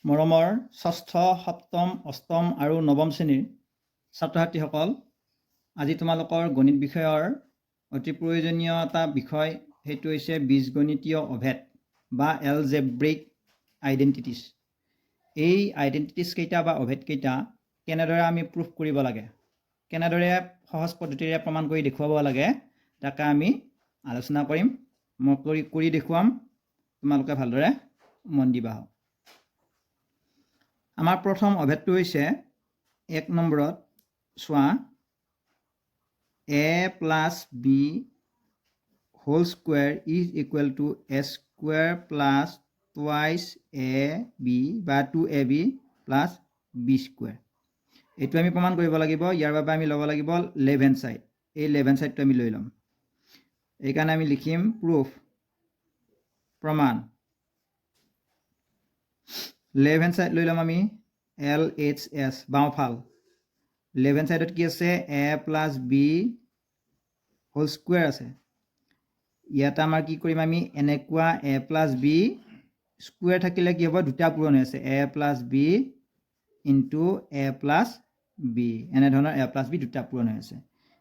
মৰমৰ ষষ্ঠ, সপ্তম, অষ্টম আৰু নৱম শ্ৰেণীৰ ছাত্ৰ ছাত্ৰীসকল, আজি তোমালোকৰ গণিত বিষয়ৰ অতি প্ৰয়োজনীয় এটা বিষয়, সেইটো হৈছে বীজগণিতীয় অভেদ বা এলজেব্ৰিক আইডেণ্টিটিছ। এই আইডেণ্টিটিছ কেইটা বা অভেদ কেইটা কেনেদৰে আমি প্ৰুফ কৰিব লাগে, কেনেদৰে সহজ পদ্ধতিৰে প্ৰমাণ কৰি দেখুৱাব লাগে, তাকে আমি আলোচনা কৰিম। মই কৰি দেখুৱাম, তোমালোকে ভালদৰে মন দিবা। আমাৰ প্ৰথম অভেদটো হৈছে 1 নম্বৰত চোৱা, a plus b whole square is equal to a square plus twice ab বা 2ab plus b square। এইটো আমি প্ৰমাণ কৰিব লাগিব। ইয়াৰ বাবে আমি ল'ব লাগিব লেফ্ট হেণ্ড সাইড। এই লেফ্ট হেণ্ড সাইডটো আমি লৈ ল'ম। এইকাৰণে আমি লিখিম প্ৰুফ, প্ৰমাণ। লেফ্ট হেণ্ড সাইড লৈ ল'ম আমি LHS, বাওঁফাল। লেফ্ট হেণ্ড সাইডত কি আছে? a plus b whole square আছে। ইয়াত আমাৰ কি কৰিম আমি? এনেকুৱা a plus b স্কুৱেৰ থাকিলে কি হ'ব? দুটা পূৰণ হৈ আছে, a plus b into a plus b। এনেধৰণৰ a plus b দুটা পূৰণ হৈ আছে।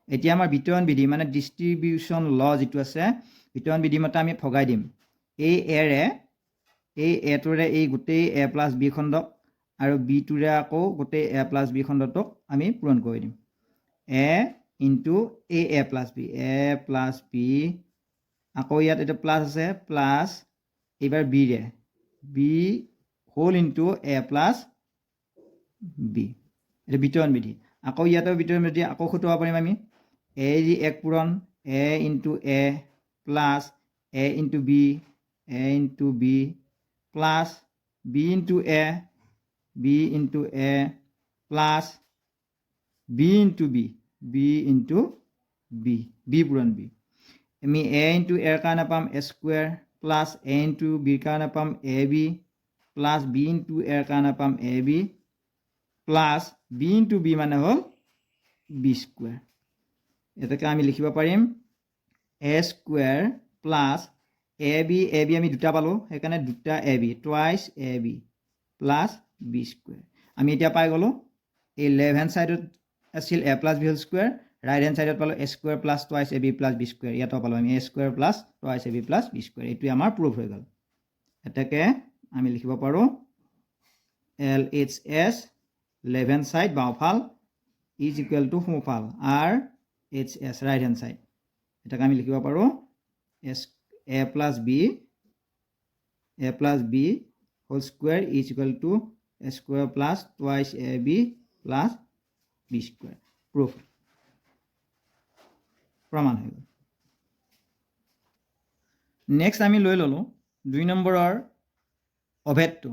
এতিয়া আমাৰ বিতৰণ বিধি মানে ডিষ্ট্ৰিবিউশ্যন ল যিটো আছে, বিতৰণ বিধি মতে আমি ভগাই দিম। এই এটোৰে এই গোটেই a plus b খণ্ডক আৰু b টোৰে আকৌ গোটেই a plus b খণ্ডটোক আমি পূৰণ কৰি দিম। a into a plus b, a plus b, আকৌ ইয়াত এটা প্লাছ আছে, প্লাছ এইবাৰ b ৰে, b whole into a plus b। এটা বিতৰণ বিধি। আকৌ ইয়াতেও বিতৰণ বিধি আকৌ খুটাব পাৰিম আমি। a যি এক পূৰণ, a into a plus a into b, a into b plus b into a, b into a plus b into b, b into b, b পূৰণ b। আমি a ইনটু a ৰ কাৰণে পাম a square plus a into b ৰ কাৰণে পাম ab plus b into a ৰ কাৰণে পাম ab plus b into b মানে হ'ল b স্কুৱেৰ। এটাকে আমি লিখিব পাৰিম a স্কুৱেৰ প্লাছ ab আমি দুটা পালোঁ, সেইকাৰণে দুটা ab, twice ab plus b square. আমি এতিয়া পাই গ'লোঁ এই লেফ্ট হেণ্ড ছাইডত আছিল a plus b whole square, right hand ছাইডত পালোঁ a square plus twice ab plus b square. ইয়াতো পালোঁ আমি a square plus twice ab plus b square. এইটোৱে আমাৰ প্ৰুফ হৈ গ'ল। এটাকে আমি লিখিব পাৰোঁ LHS, লেফ্ট হেণ্ড ছাইড বাওঁফাল, ইজ ইকুৱেল টু সোঁফাল, RHS ৰাইট হেণ্ড ছাইড। এটাকে আমি লিখিব পাৰোঁ a plus b whole square is equal to a square plus twice ab plus b square. Proof, প্ৰমাণ হৈ গ'ল। নেক্সট আমি লৈ ল'লোঁ 2 নম্বৰৰ অভেদটো।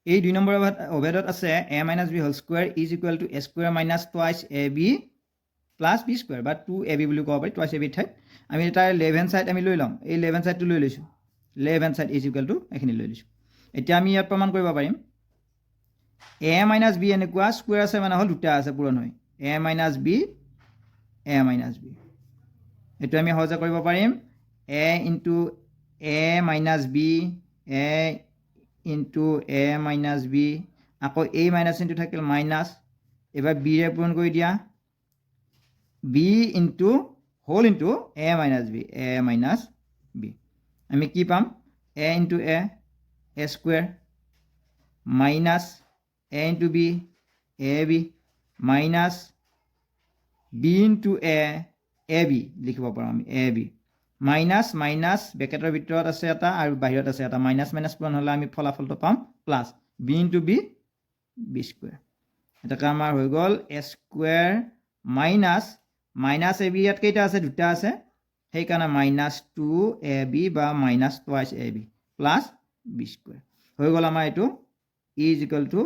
এই 2 নম্বৰ অভেদত আছে a minus b whole square is equal to a square minus twice ab plus b square বা 2ab বুলি ক'ব পাৰি, টুৱাইচ ab ঠাইত। আমি তাৰ লেফ্ট হেণ্ড ছাইড আমি লৈ ল'ম। এই লেফ্ট হেণ্ড ছাইডটো লৈ লৈছোঁ, left hand side is equal two এইখিনি লৈ লৈছোঁ। এতিয়া আমি ইয়াত প্ৰমাণ কৰিব পাৰিম a মাইনাছ b এনেকুৱা স্কুৱেৰ আছে মানে হ'ল দুটা আছে পূৰণ হৈ, a minus b, a minus b। এইটো আমি সহজে কৰিব পাৰিম a into a minus b, a into a minus b, আকৌ a মাইনাছ ইনটু থাকিল মাইনাছ, এবাৰ b ৰে পূৰণ কৰি দিয়া, b into whole into a minus b, a minus b। আমি কি পাম? a into a, a square minus a into b, ab minus b into a, ab লিখিব পাৰোঁ আমি ab মাইনাছ মাইনাছ ব্ৰেকেটৰ ভিতৰত আছে এটা আৰু বাহিৰত আছে এটা, মাইনাছ মাইনাছ পূৰণ হ'লে আমি ফলাফলটো পাম plus b into b, b square. এটাকে আমাৰ হৈ গ'ল a square minus minus ab, ইয়াত কেইটা আছে? দুটা আছে, সেইকাৰণে মাইনাছ 2ab বা minus twice ab plus b square. হৈ গ'ল আমাৰ এইটো is equal two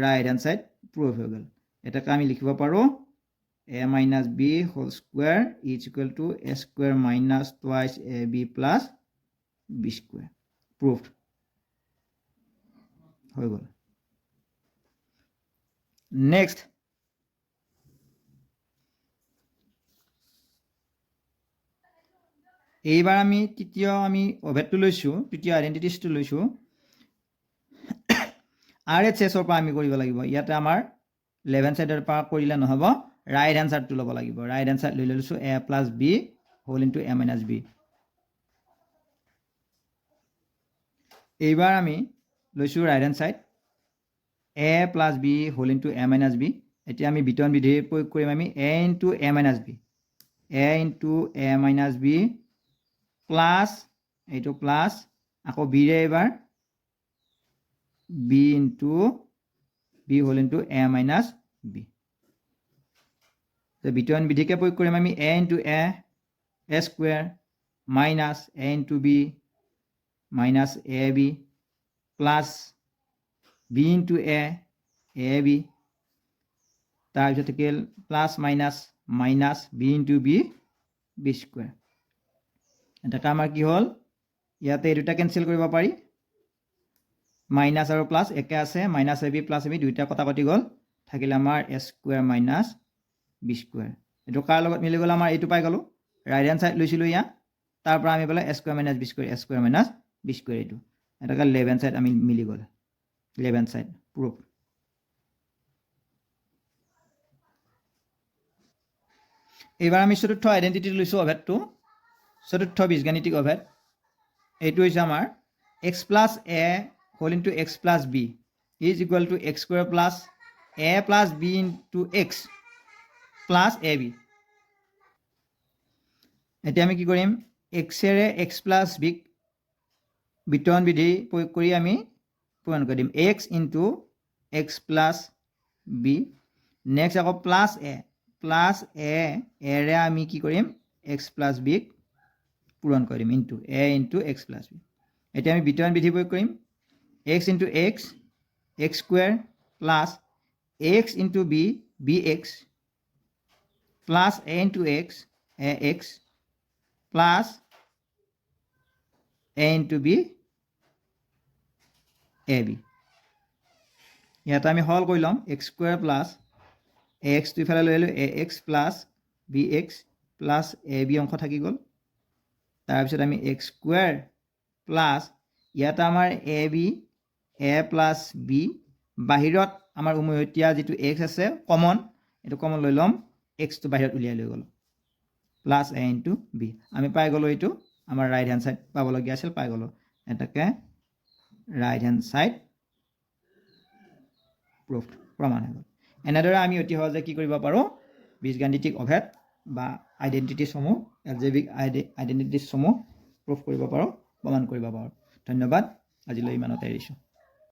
right hand side proof হৈ গ'ল। এটাকে আমি লিখিব পাৰোঁ a minus b whole square is equal to a square minus twice ab plus b square. Proved. হৈ গ'ল। নেক্সট এইবাৰ আমি তৃতীয় অভেদটো লৈছোঁ, তৃতীয় আইডেণ্টিটিছটো লৈছোঁ। RHS পৰা আমি কৰিব লাগিব ইয়াতে আমাৰ লেফ্ট হ্যান্ড সাইডৰ পৰা কৰিলে নহব ৰাইট হ্যান্ড সাইডটো ল'ব লাগিব ৰাইট হ্যান্ড সাইড লৈ লৈছো a + b whole into a - b এইবাৰ আমি লৈছো right hand side a + b whole into a - b এতিয়া আমি বিতৰণ বিধি প্ৰয়োগ কৰিম আমি a into a - b a into a - b plus এইটো প্লাস আকৌ b ৰে এবাৰ b into b whole into a - b তো বিতৰণ বিধিকে প্ৰয়োগ কৰিম আমি a into a square minus a into b minus ab plus b into a ab তাৰপিছত থাকিল plus minus minus b into b b square এটা আমাৰ কি হল ইয়াতে এই দুটা কেনসেল কৰিব পাৰি মাইনাস আৰু প্লাস একে আছে মাইনাস ab প্লাস ab দুইটা কটাকটি গল থাকিল আমাৰ a square minus b square এটো কাৰ লগত মিলি গল আমাৰ এইটো পাই গলো ৰাইট হ্যান্ড সাইড লৈছিলো ইয়া তাৰ পৰা আমি বলে a square minus b square a square minus b square এইটো এটা লেফ্ট হ্যান্ড সাইড আমি মিলি গল লেফ্ট হ্যান্ড সাইড প্রুফ এবাৰ আমি চতুৰ্থ আইডেন্টিটি লৈছো অভেদটো চতুৰ্থ বীজগাণিতিক অভেদ এইটো হৈছে আমাৰ x plus a whole into x plus b is equal to x square plus a plus b into x plus ab এতিয়া আমি কি কৰিম x এৰে x plus b বিতৰণ বিধি প্ৰয়োগ কৰি আমি পূৰণ কৰি দিম x into x plus b next আকৌ প্লাস a এৰে আমি কি কৰিম x plus b পূৰণ কৰিম into a into x plus b এতিয়া আমি বিতৰণ বিধি প্ৰয়োগ কৰিম x into x x square plus x into b bx plus a into x ax plus a into b ab ইয়াতে আমি হল কৰি লম x square plus ax টো ইফালে লৈ ললো ax plus bx plus ab অংশ থাকি গল তাৰপিছত আমি x square plus ইয়াতে আমাৰ ab a plus b বাহিৰত আমাৰ উমৈহতীয়া যেটো x আছে কমন এটো কমন লৈ লম x টো বাহিৰত উলিয়াই লৈ গল plus a into b আমি পাই গলো এটো আমাৰ ৰাইট হ্যান্ড সাইড পাব লগিয়া আছিল পাই গলো এটাকে ৰাইট হ্যান্ড সাইড প্ৰুফ প্ৰমাণ হৈ গল এনেদৰে আমি অতি সহজে কি কৰিব পাৰো বীজগাণিতিক অভেদ বা আইডেন্টিটি সমূহ এলজেব্ৰিক আইডেন্টিটি সমূহ প্ৰুফ কৰিব পাৰো প্ৰমাণ কৰিব পাৰো ধন্যবাদ আজিলৈ ইমানতে এৰিছো